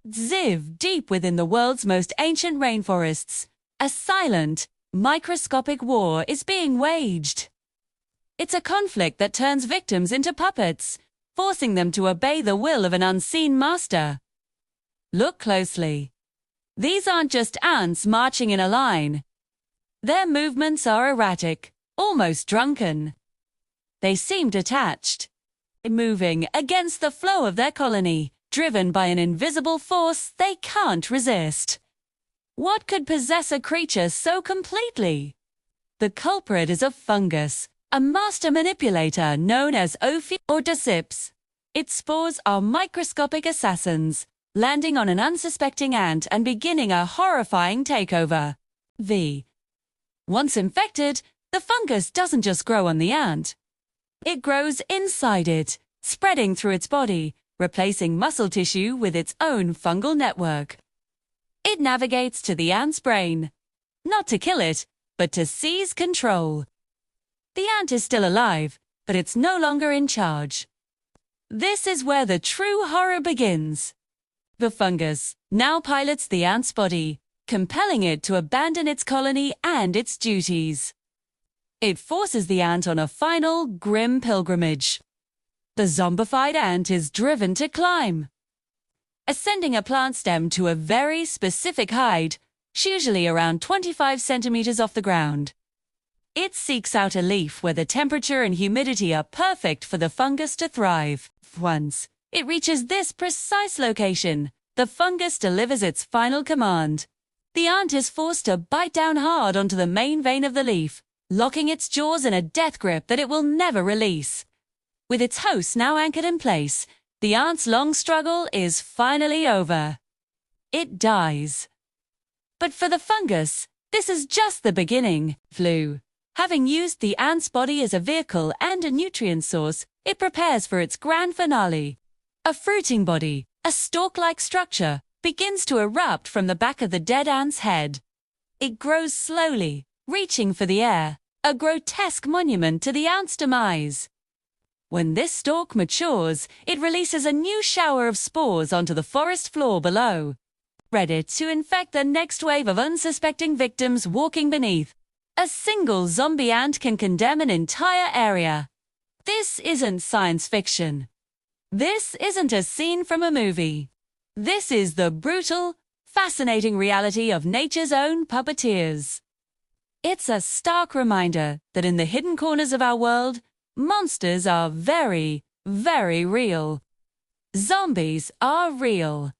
Ziv, deep within the world's most ancient rainforests, a silent, microscopic war is being waged. It's a conflict that turns victims into puppets, forcing them to obey the will of an unseen master. Look closely. These aren't just ants marching in a line. Their movements are erratic, almost drunken. They seem detached, moving against the flow of their colony, driven by an invisible force they can't resist. What could possess a creature so completely? The culprit is a fungus, a master manipulator known as Ophi or Decips. Its spores are microscopic assassins, landing on an unsuspecting ant and beginning a horrifying takeover. Once infected, the fungus doesn't just grow on the ant. It grows inside it, spreading through its body, replacing muscle tissue with its own fungal network. It navigates to the ant's brain, not to kill it, but to seize control. The ant is still alive, but it's no longer in charge. This is where the true horror begins. The fungus now pilots the ant's body, compelling it to abandon its colony and its duties. It forces the ant on a final, grim pilgrimage. The zombified ant is driven to climb, ascending a plant stem to a very specific height, usually around 25 centimeters off the ground. It seeks out a leaf where the temperature and humidity are perfect for the fungus to thrive. Once it reaches this precise location, the fungus delivers its final command. The ant is forced to bite down hard onto the main vein of the leaf, locking its jaws in a death grip that it will never release. With its host now anchored in place, the ant's long struggle is finally over. It dies. But for the fungus, this is just the beginning. Having used the ant's body as a vehicle and a nutrient source, it prepares for its grand finale. A fruiting body, a stalk-like structure, begins to erupt from the back of the dead ant's head. It grows slowly, reaching for the air, a grotesque monument to the ant's demise. When this stalk matures, it releases a new shower of spores onto the forest floor below, ready to infect the next wave of unsuspecting victims walking beneath. A single zombie ant can condemn an entire area. This isn't science fiction. This isn't a scene from a movie. This is the brutal, fascinating reality of nature's own puppeteers. It's a stark reminder that in the hidden corners of our world, monsters are very, very real. Zombies are real.